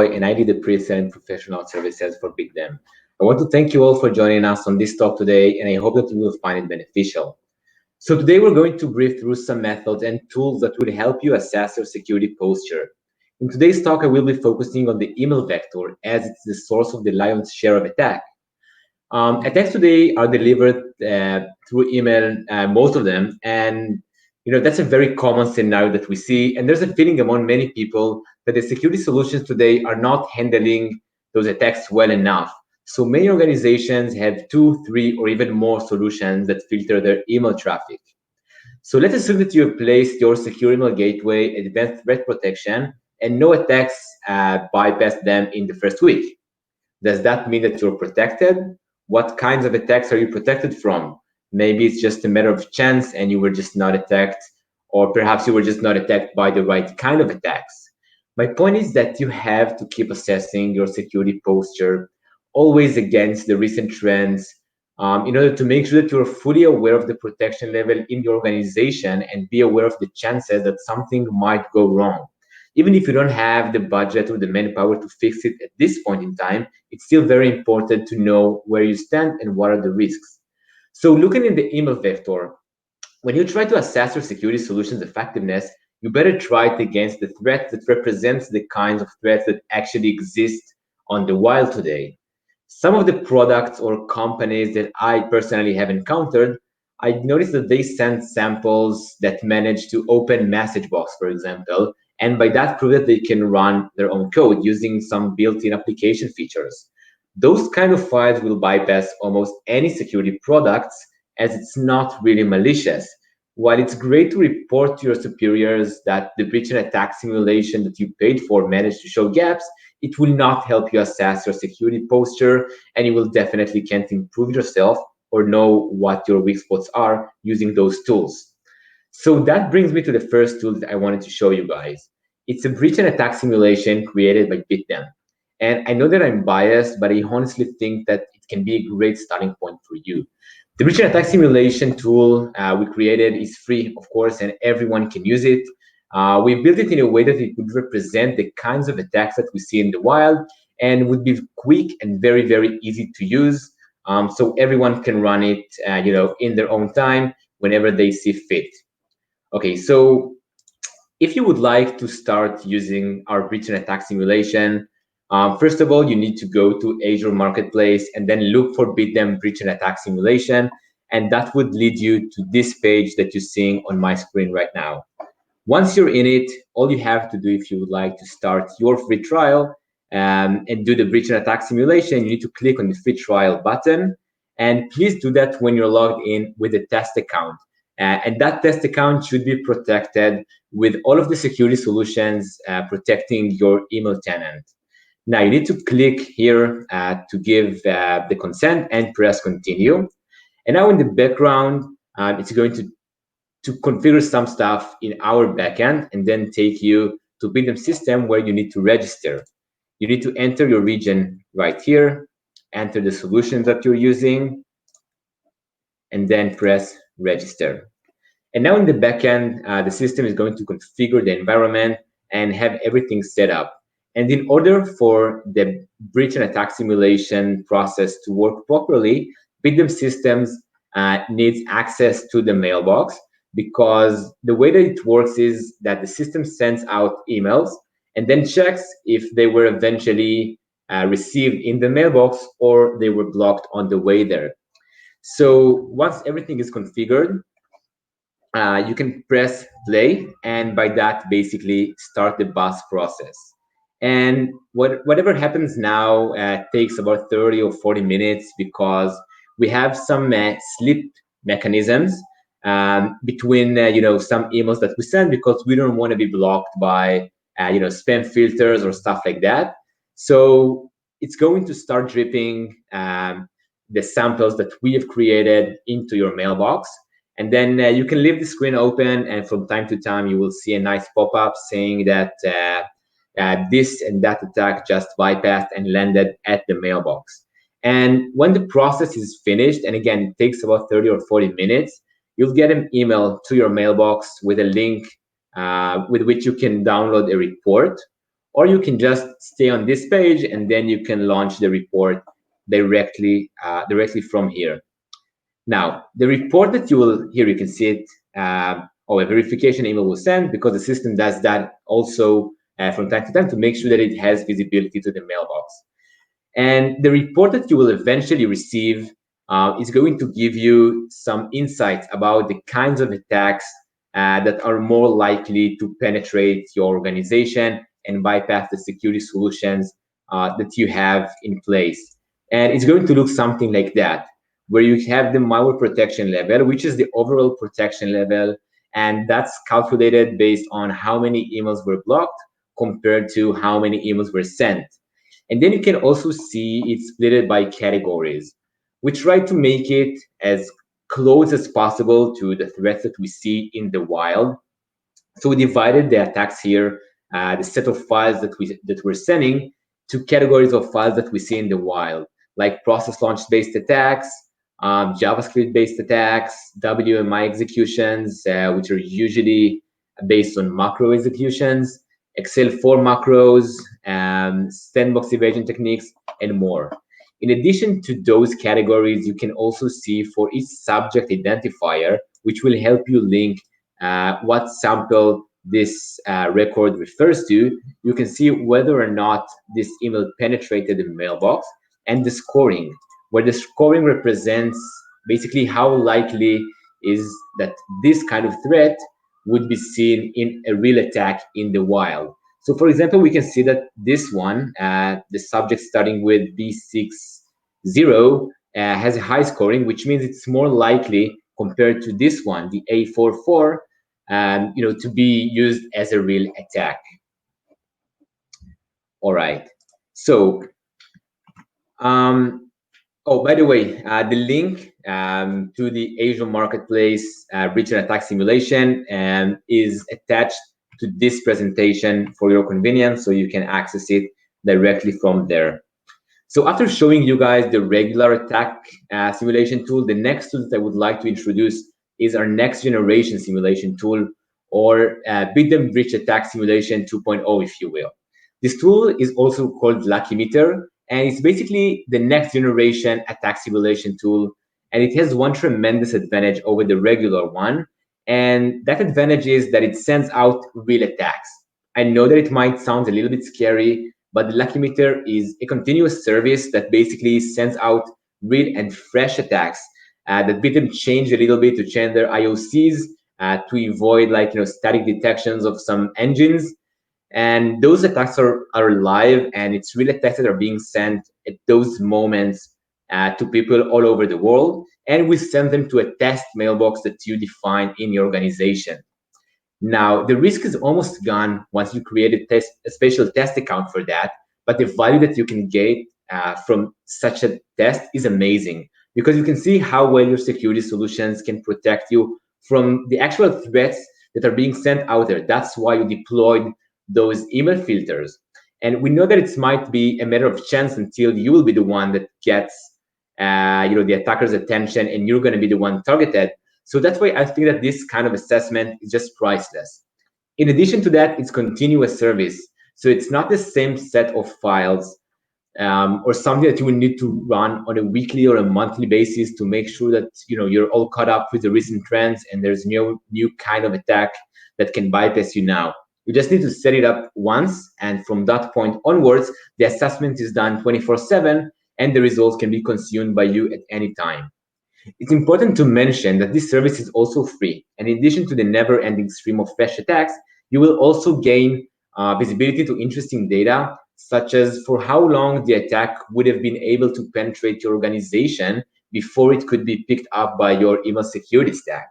and I lead the pre-sale and professional services for BigDem. I want to thank you all for joining us on this talk today, and I hope that you will find it beneficial. So today we're going to brief through some methods and tools that will help you assess your security posture. In today's talk, I will be focusing on the email vector as it's the source of the lion's share of attack. Attacks today are delivered through email, most of them, and that's a very common scenario that we see. And there's a feeling among many people that the security solutions today are not handling those attacks well enough. So many organizations have 2, 3, or even more solutions that filter their email traffic. So let's assume that you have placed your secure email gateway, advanced threat protection, and no attacks bypass them in the first week. Does that mean that you're protected? What kinds of attacks are you protected from? Maybe it's just a matter of chance and you were just not attacked, or perhaps you were just not attacked by the right kind of attacks. My point is that you have to keep assessing your security posture, always against the recent trends, in order to make sure that you're fully aware of the protection level in your organization and be aware of the chances that something might go wrong. Even if you don't have the budget or the manpower to fix it at this point in time, it's still very important to know where you stand and what are the risks. So looking in the email vector, when you try to assess your security solution's effectiveness, you better try it against the threat that represents the kinds of threats that actually exist on the wild today. Some of the products or companies that I personally have encountered, I noticed that they send samples that manage to open message box, for example, and by that prove that they can run their own code using some built-in application features. Those kind of files will bypass almost any security products as it's not really malicious. While it's great to report to your superiors that the breach and attack simulation that you paid for managed to show gaps, it will not help you assess your security posture, and you will definitely can't improve yourself or know what your weak spots are using those tools. So that brings me to the first tool that I wanted to show you guys. It's a breach and attack simulation created by BitDem. And I know that I'm biased, but I honestly think that it can be a great starting point for you. The breach and attack simulation tool we created is free, of course, and everyone can use it. We built it in a way that it would represent the kinds of attacks that we see in the wild and would be quick and very, very easy to use. So everyone can run it, in their own time whenever they see fit. Okay, so if you would like to start using our breach and attack simulation, first of all, you need to go to Azure Marketplace and then look for BitDem breach and attack simulation. And that would lead you to this page that you're seeing on my screen right now. Once you're in it, all you have to do if you would like to start your free trial and do the breach and attack simulation, you need to click on the free trial button. And please do that when you're logged in with a test account. And that test account should be protected with all of the security solutions protecting your email tenant. Now you need to click here to give the consent and press continue. And now in the background, it's going to configure some stuff in our backend and then take you to BitDem system where you need to register. You need to enter your region right here, enter the solutions that you're using, and then press register. And now in the backend, the system is going to configure the environment and have everything set up. And in order for the breach and attack simulation process to work properly, BitDem systems needs access to the mailbox, because the way that it works is that the system sends out emails and then checks if they were eventually received in the mailbox or they were blocked on the way there. So once everything is configured, you can press play, and by that basically start the bus process. And whatever happens now takes about 30 or 40 minutes, because we have some slip mechanisms between some emails that we send, because we don't want to be blocked by spam filters or stuff like that. So it's going to start dripping the samples that we have created into your mailbox. And then you can leave the screen open, and from time to time, you will see a nice pop-up saying that this and that attack just bypassed and landed at the mailbox. And when the process is finished, and again, it takes about 30 or 40 minutes, you'll get an email to your mailbox with a link with which you can download a report, or you can just stay on this page and then you can launch the report directly from here. Now, the report that you will, here you can see it, or a verification email will send, because the system does that also from time to time to make sure that it has visibility to the mailbox. And the report that you will eventually receive is going to give you some insights about the kinds of attacks that are more likely to penetrate your organization and bypass the security solutions that you have in place. And it's going to look something like that, where you have the malware protection level, which is the overall protection level, and that's calculated based on how many emails were blocked compared to how many emails were sent. And then you can also see it's split by categories. We try to make it as close as possible to the threats that we see in the wild. So we divided the attacks here, the set of files that we're sending, to categories of files that we see in the wild, like process launch based attacks, JavaScript based attacks, WMI executions, which are usually based on macro executions, Excel 4 macros, sandbox evasion techniques, and more. In addition to those categories, you can also see for each subject identifier, which will help you link what sample this record refers to. You can see whether or not this email penetrated the mailbox, and the scoring, where the scoring represents basically how likely is that this kind of threat would be seen in a real attack in the wild. So for example, we can see that this one, the subject starting with B60, has a high scoring, which means it's more likely compared to this one, the A44, to be used as a real attack. All right. So, oh, by the way, the link to the Azure Marketplace breach and attack simulation is attached to this presentation for your convenience, so you can access it directly from there. So after showing you guys the regular attack simulation tool, the next tool that I would like to introduce is our next generation simulation tool, or Beat Them Breach Attack Simulation 2.0, if you will. This tool is also called Lucky Meter, and it's basically the next generation attack simulation tool, and it has one tremendous advantage over the regular one, and that advantage is that it sends out real attacks. I know that it might sound a little bit scary, but the Lucky Meter is a continuous service that basically sends out real and fresh attacks that bit them change a little bit to change their IOCs to avoid static detections of some engines. And those attacks are live, and it's real attacks that are being sent at those moments to people all over the world. And we send them to a test mailbox that you define in your organization. Now, the risk is almost gone once you create a special test account for that, but the value that you can get from such a test is amazing, because you can see how well your security solutions can protect you from the actual threats that are being sent out there. That's why you deployed those email filters. And we know that it might be a matter of chance until you will be the one that gets the attacker's attention, and you're going to be the one targeted. So that's why I think that this kind of assessment is just priceless. In addition to that, it's continuous service. So it's not the same set of files or something that you will need to run on a weekly or a monthly basis to make sure that you're all caught up with the recent trends and there's no new kind of attack that can bypass you now. You just need to set it up once, and from that point onwards, the assessment is done 24/7, and the results can be consumed by you at any time. It's important to mention that this service is also free, and in addition to the never-ending stream of fresh attacks, you will also gain visibility to interesting data, such as for how long the attack would have been able to penetrate your organization before it could be picked up by your email security stack.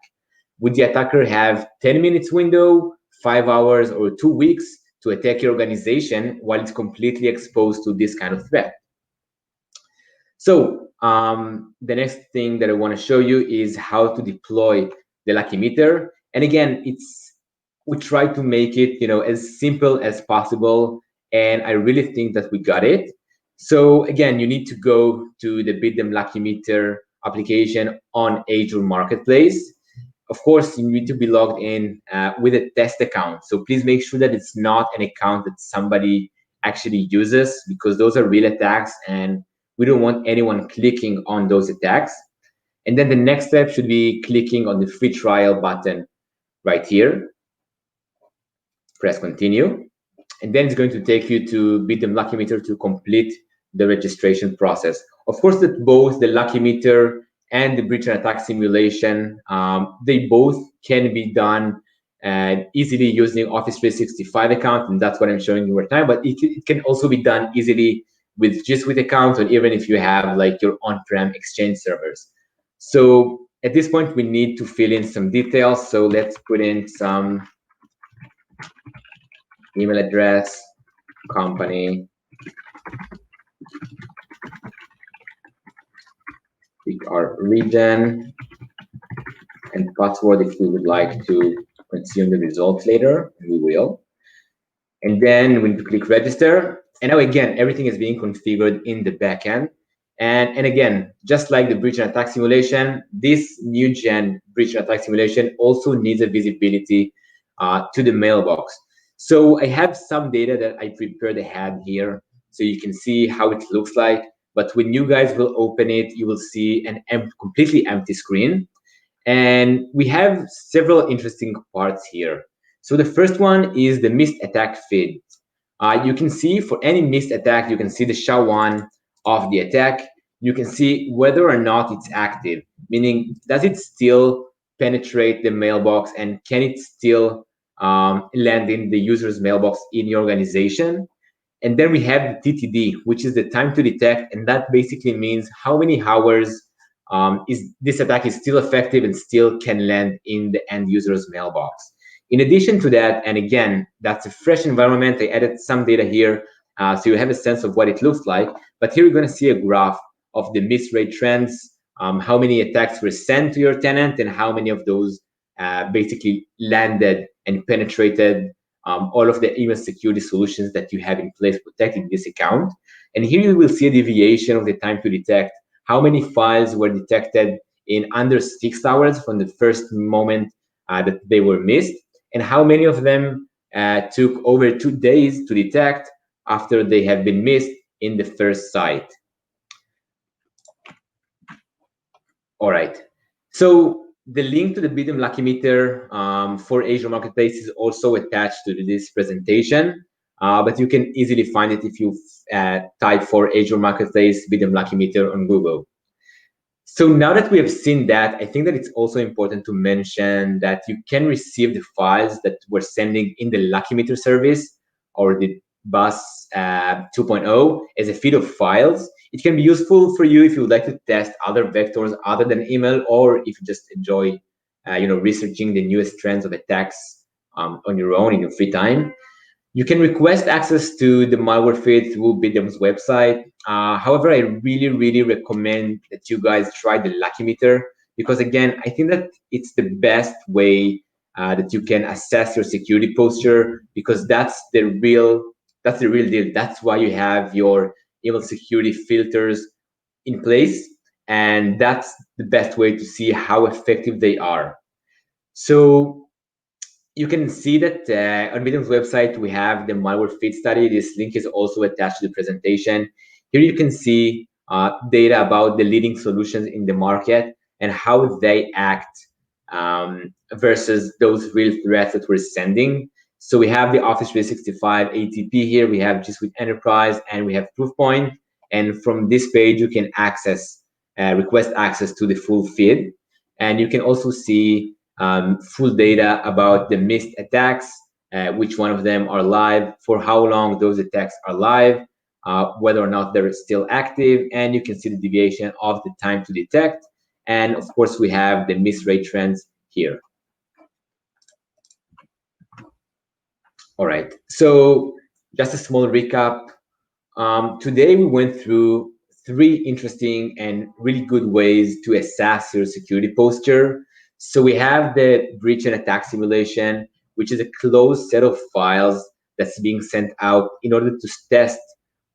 Would the attacker have 10 minutes window, 5 hours, or 2 weeks to attack your organization while it's completely exposed to this kind of threat? So the next thing that I want to show you is how to deploy the Lucky Meter. And again, we try to make it as simple as possible, and I really think that we got it. So again, you need to go to the Beat Them Lucky Meter application on Azure Marketplace. Of course, you need to be logged in with a test account. So please make sure that it's not an account that somebody actually uses, because those are real attacks and we don't want anyone clicking on those attacks. And then the next step should be clicking on the free trial button right here. Press continue. And then it's going to take you to Beat Them Lucky Meter to complete the registration process. Of course, that both the Lucky Meter and the breach and attack simulation, they both can be done easily using Office 365 account, and that's what I'm showing you right now. But it can also be done easily with G Suite account, or even if you have like your on-prem Exchange servers. So at this point, we need to fill in some details. So let's put in some email address, company, pick our region, and password if we would like to consume the results later, we will. And then we need to click register. And now again, everything is being configured in the backend. And again, just like the breach and attack simulation, this new gen breach and attack simulation also needs a visibility to the mailbox. So I have some data that I prepared ahead here, so you can see how it looks like. But when you guys will open it, you will see an completely empty screen. And we have several interesting parts here. So the first one is the missed attack feed. You can see for any missed attack, you can see the SHA-1 of the attack. You can see whether or not it's active, meaning does it still penetrate the mailbox and can it still land in the user's mailbox in your organization? And then we have the TTD, which is the time to detect, and that basically means how many hours is this attack is still effective and still can land in the end user's mailbox. In addition to that, and again, that's a fresh environment. I added some data here, so you have a sense of what it looks like. But here you're going to see a graph of the miss rate trends, how many attacks were sent to your tenant, and how many of those basically landed and penetrated all of the email security solutions that you have in place protecting this account. And here you will see a deviation of the time to detect, how many files were detected in under 6 hours from the first moment that they were missed, and how many of them took over 2 days to detect after they have been missed in the first site. All right, so the link to the Beat Them Lucky Meter for Azure Marketplace is also attached to this presentation, but you can easily find it if you type for Azure Marketplace Beat Them Lucky Meter on Google. So now that we have seen that, I think that it's also important to mention that you can receive the files that we're sending in the Lucky Meter service or the Bus 2.0 as a feed of files. It can be useful for you if you would like to test other vectors other than email, or if you just enjoy researching the newest trends of attacks on your own in your free time. You can request access to the malware feed through Bidem's website. However, I really recommend that you guys try the Lucky Meter, because again, I think that it's the best way that you can assess your security posture, because that's the real deal. That's why you have your email security filters in place, and that's the best way to see how effective they are. So you can see that on Medium's website, we have the malware feed study. This link is also attached to the presentation. Here you can see data about the leading solutions in the market and how they act versus those real threats that we're sending. So we have the Office 365 ATP here, we have G Suite Enterprise, and we have Proofpoint. And from this page, you can request access to the full feed. And you can also see full data about the missed attacks, which one of them are live, for how long those attacks are live, whether or not they're still active, and you can see the deviation of the time to detect. And of course, we have the miss rate trends here. All right, so just a small recap. Today we went through 3 interesting and really good ways to assess your security posture. So we have the breach and attack simulation, which is a closed set of files that's being sent out in order to test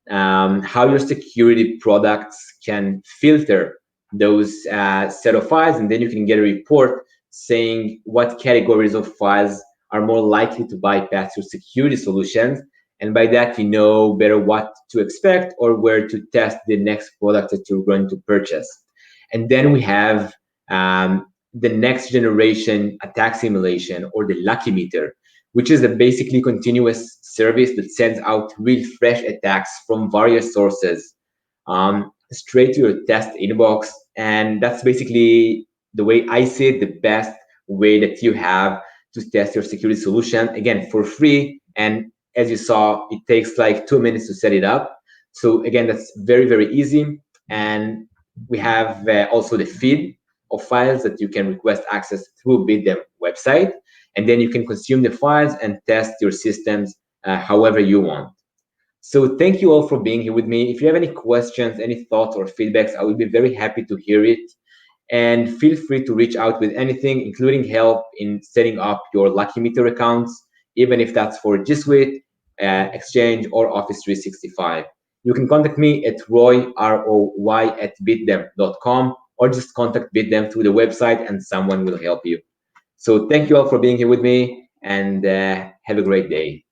how your security products can filter those set of files, and then you can get a report saying what categories of files are more likely to bypass your security solutions, And by that, you know better what to expect or where to test the next product that you're going to purchase. And then we have the next generation attack simulation, or the Lucky Meter, which is a basically continuous service that sends out real fresh attacks from various sources straight to your test inbox. And that's basically, the way I see it, the best way that you have to test your security solution, again, for free. And as you saw, it takes like 2 minutes to set it up. So again, that's very, very easy. And we have also the feed of files that you can request access through BitDem website. And then you can consume the files and test your systems however you want. So thank you all for being here with me. If you have any questions, any thoughts or feedbacks, I will be very happy to hear it. And feel free to reach out with anything, including help in setting up your Lucky Meter accounts, even if that's for G Suite, Exchange, or Office 365. You can contact me at roy@bitdem.com, or just contact BitDem through the website and someone will help you. So thank you all for being here with me, and have a great day.